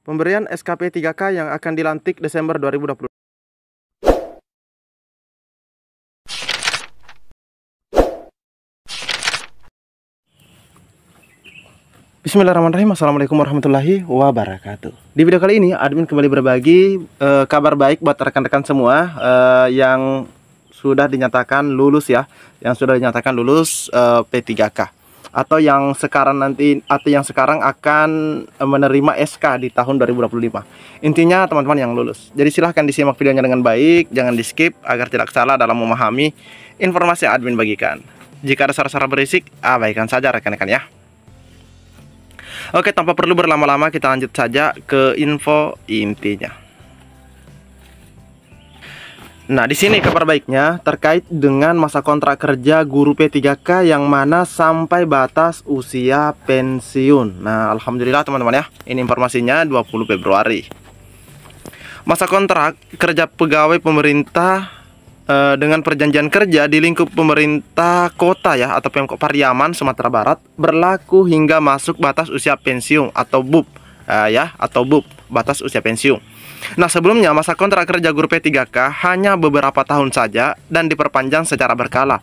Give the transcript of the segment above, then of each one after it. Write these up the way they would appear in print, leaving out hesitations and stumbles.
Pemberian SKP 3K yang akan dilantik Desember 2020. Bismillahirrahmanirrahim. Assalamualaikum warahmatullahi wabarakatuh. Di video kali ini admin kembali berbagi kabar baik buat rekan-rekan semua yang sudah dinyatakan lulus ya, yang sudah dinyatakan lulus P3K atau yang sekarang akan menerima SK di tahun 2025. Intinya teman-teman yang lulus. Jadi silahkan disimak videonya dengan baik, jangan di skip agar tidak salah dalam memahami informasi yang admin bagikan. Jika ada suara-suara berisik, abaikan saja rekan-rekan ya. Oke, tanpa perlu berlama-lama kita lanjut saja ke info intinya. Nah, di sini kabar baiknya terkait dengan masa kontrak kerja guru P3K yang mana sampai batas usia pensiun. Nah, alhamdulillah teman-teman ya. Ini informasinya 20 Februari. Masa kontrak kerja pegawai pemerintah dengan perjanjian kerja di lingkup pemerintah kota ya atau Pemkot Pariaman Sumatera Barat berlaku hingga masuk batas usia pensiun atau BUP atau BUP, batas usia pensiun. Nah, sebelumnya masa kontrak kerja guru P3K hanya beberapa tahun saja dan diperpanjang secara berkala.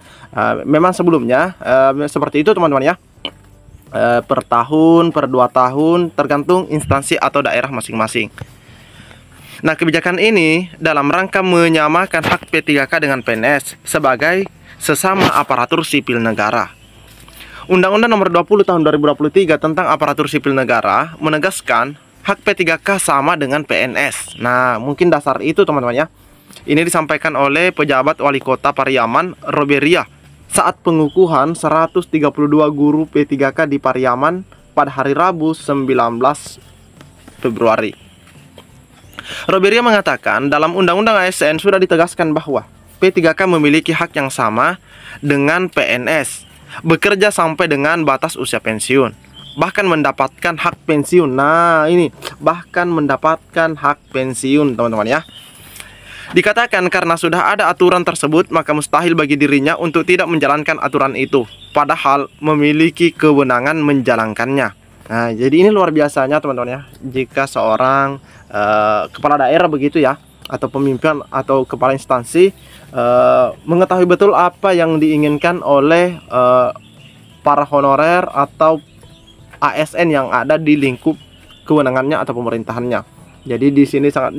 Memang sebelumnya seperti itu teman-teman ya. Per tahun, per 2 tahun tergantung instansi atau daerah masing-masing. Nah, kebijakan ini dalam rangka menyamakan hak P3K dengan PNS sebagai sesama aparatur sipil negara. Undang-Undang Nomor 20 Tahun 2023 tentang Aparatur Sipil Negara menegaskan hak P3K sama dengan PNS. Nah, mungkin dasar itu teman-teman ya. Ini disampaikan oleh pejabat wali kota Pariaman, Roberia, saat pengukuhan 132 guru P3K di Pariaman pada hari Rabu 19 Februari. Roberia mengatakan dalam Undang-Undang ASN sudah ditegaskan bahwa P3K memiliki hak yang sama dengan PNS, bekerja sampai dengan batas usia pensiun, bahkan mendapatkan hak pensiun. Nah, ini bahkan mendapatkan hak pensiun teman-teman ya. Dikatakan karena sudah ada aturan tersebut maka mustahil bagi dirinya untuk tidak menjalankan aturan itu, padahal memiliki kewenangan menjalankannya. Nah, jadi ini luar biasanya teman-teman ya, jika seorang kepala daerah begitu ya, atau pemimpin atau kepala instansi mengetahui betul apa yang diinginkan oleh para honorer atau ASN yang ada di lingkup kewenangannya atau pemerintahannya. Jadi di sini sangat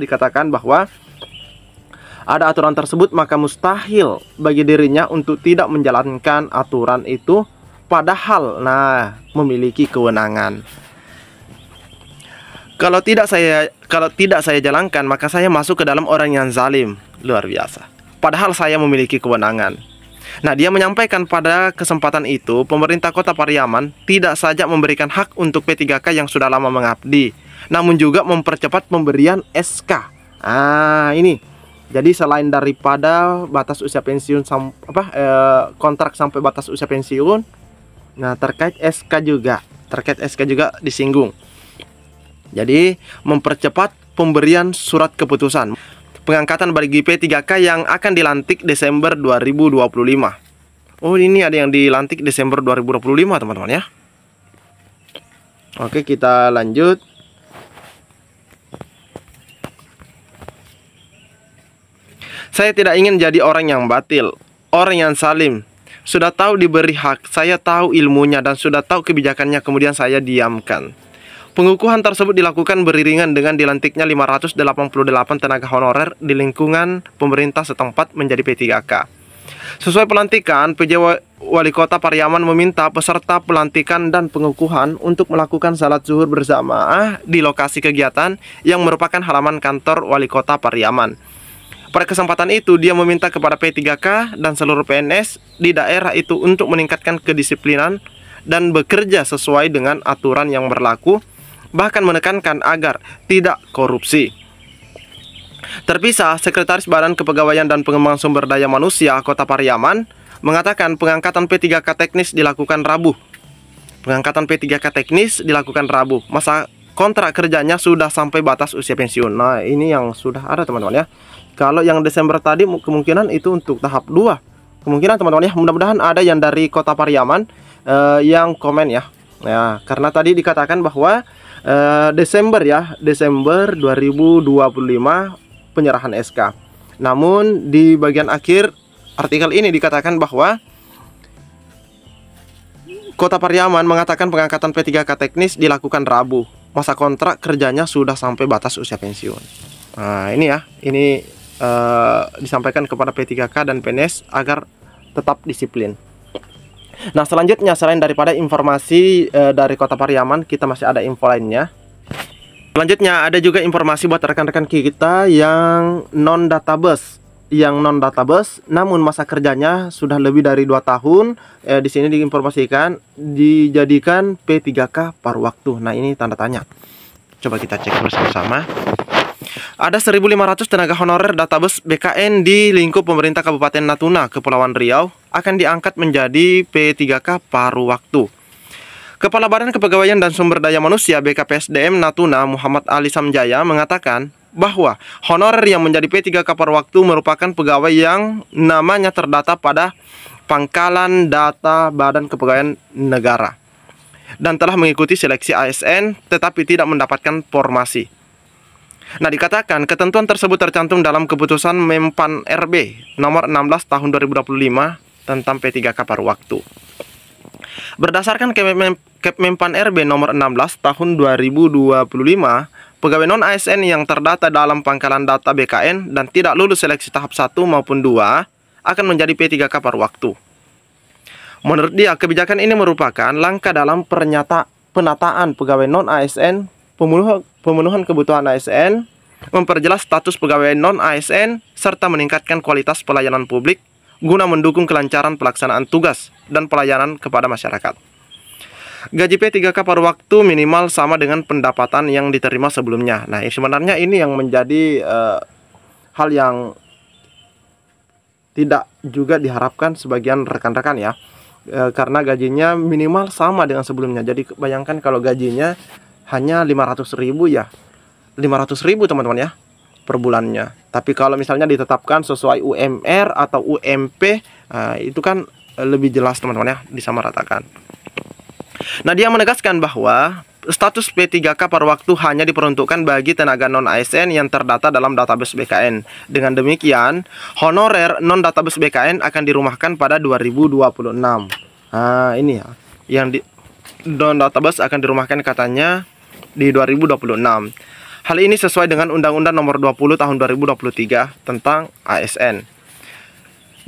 dikatakan bahwa ada aturan tersebut maka mustahil bagi dirinya untuk tidak menjalankan aturan itu, padahal memiliki kewenangan. Kalau tidak saya jalankan maka saya masuk ke dalam orang yang zalim. Luar biasa. Padahal saya memiliki kewenangan. Nah, dia menyampaikan pada kesempatan itu pemerintah kota Pariaman tidak saja memberikan hak untuk P3K yang sudah lama mengabdi, namun juga mempercepat pemberian SK. Ini. Jadi selain daripada batas usia pensiun kontrak sampai batas usia pensiun, nah terkait SK juga disinggung. Jadi mempercepat pemberian surat keputusan pengangkatan bagi P3K yang akan dilantik Desember 2025. Oh, ini ada yang dilantik Desember 2025 teman-teman ya. Oke, kita lanjut. Saya tidak ingin jadi orang yang batil, orang yang salim. Sudah tahu diberi hak, saya tahu ilmunya dan sudah tahu kebijakannya, kemudian saya diamkan. Pengukuhan tersebut dilakukan beriringan dengan dilantiknya 588 tenaga honorer di lingkungan pemerintah setempat menjadi P3K. Sesuai pelantikan, PJ Wali Kota Pariaman meminta peserta pelantikan dan pengukuhan untuk melakukan salat zuhur berjamaah di lokasi kegiatan yang merupakan halaman kantor Wali Kota Pariaman. Pada kesempatan itu, dia meminta kepada P3K dan seluruh PNS di daerah itu untuk meningkatkan kedisiplinan dan bekerja sesuai dengan aturan yang berlaku, bahkan menekankan agar tidak korupsi. Terpisah, Sekretaris Badan Kepegawaian dan Pengembangan Sumber Daya Manusia Kota Pariaman mengatakan pengangkatan P3K teknis dilakukan Rabu. Masa kontrak kerjanya sudah sampai batas usia pensiun. Nah, ini yang sudah ada teman-teman ya. Kalau yang Desember tadi kemungkinan itu untuk tahap 2. Kemungkinan teman-teman ya, mudah-mudahan ada yang dari Kota Pariaman yang komen ya. Ya, karena tadi dikatakan bahwa Desember 2025 penyerahan SK. Namun di bagian akhir artikel ini dikatakan bahwa Kota Pariaman mengatakan pengangkatan P3K teknis dilakukan Rabu. Masa kontrak kerjanya sudah sampai batas usia pensiun. Nah, ini disampaikan kepada P3K dan PNS agar tetap disiplin. Nah, selanjutnya selain daripada informasi dari Kota Pariaman, kita masih ada info lainnya. Selanjutnya ada juga informasi buat rekan-rekan kita yang non database. Namun masa kerjanya sudah lebih dari 2 tahun. Di sini diinformasikan dijadikan P3K paruh waktu. Nah, ini tanda tanya. Coba kita cek bersama-sama. Ada 1.500 tenaga honorer database BKN di lingkup pemerintah Kabupaten Natuna, Kepulauan Riau akan diangkat menjadi P3K paruh waktu. Kepala Badan Kepegawaian dan Sumber Daya Manusia BKPSDM Natuna, Muhammad Ali Samjaya, mengatakan bahwa honorer yang menjadi P3K paruh waktu merupakan pegawai yang namanya terdata pada Pangkalan Data Badan Kepegawaian Negara dan telah mengikuti seleksi ASN tetapi tidak mendapatkan formasi. Nah, dikatakan ketentuan tersebut tercantum dalam keputusan Mempan RB nomor 16 tahun 2025 tentang P3K paruh waktu. Berdasarkan Kepmenpan RB nomor 16 tahun 2025, pegawai non-ASN yang terdata dalam pangkalan data BKN dan tidak lulus seleksi tahap 1 maupun 2 akan menjadi P3K paruh waktu. Menurut dia, kebijakan ini merupakan langkah dalam penataan pegawai non-ASN, pemenuhan kebutuhan ASN, memperjelas status pegawai non-ASN, serta meningkatkan kualitas pelayanan publik guna mendukung kelancaran pelaksanaan tugas dan pelayanan kepada masyarakat. Gaji P3K paruh waktu minimal sama dengan pendapatan yang diterima sebelumnya. Nah, sebenarnya ini yang menjadi hal yang tidak juga diharapkan sebagian rekan-rekan ya, karena gajinya minimal sama dengan sebelumnya. Jadi bayangkan kalau gajinya hanya 500.000 ya, 500.000 teman-teman ya per bulannya. Tapi kalau misalnya ditetapkan sesuai UMR atau UMP, itu kan lebih jelas teman-teman ya, disamaratakan. Nah, dia menegaskan bahwa status P3K paruh waktu hanya diperuntukkan bagi tenaga non-ASN yang terdata dalam database BKN. Dengan demikian, honorer non-database BKN akan dirumahkan pada 2026. Nah, ini ya, yang di non-database akan dirumahkan katanya di 2026. Hal ini sesuai dengan Undang-Undang Nomor 20 Tahun 2023 tentang ASN.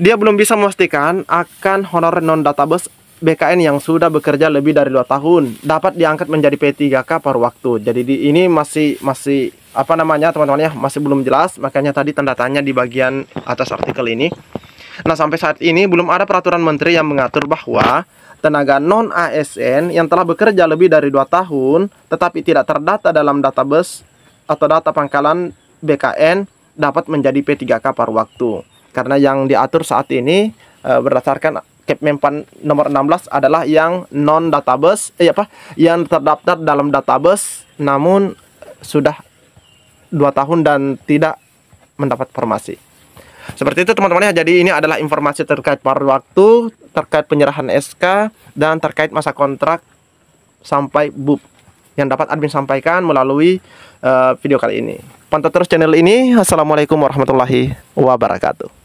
Dia belum bisa memastikan akan honorer non-database BKN yang sudah bekerja lebih dari 2 tahun dapat diangkat menjadi P3K paruh waktu. Jadi ini masih apa namanya teman-teman ya, masih belum jelas. Makanya tadi tanda tanya di bagian atas artikel ini. Nah, sampai saat ini belum ada peraturan menteri yang mengatur bahwa tenaga non-ASN yang telah bekerja lebih dari 2 tahun tetapi tidak terdata dalam database atau data pangkalan BKN dapat menjadi P3K paruh waktu. Karena yang diatur saat ini berdasarkan Kepmenpan nomor 16 adalah yang non database, yang terdaftar dalam database namun sudah 2 tahun dan tidak mendapat formasi. Seperti itu teman-teman ya. Jadi ini adalah informasi terkait paruh waktu, terkait penyerahan SK, dan terkait masa kontrak sampai BUP yang dapat admin sampaikan melalui video kali ini. Pantau terus channel ini. Assalamualaikum warahmatullahi wabarakatuh.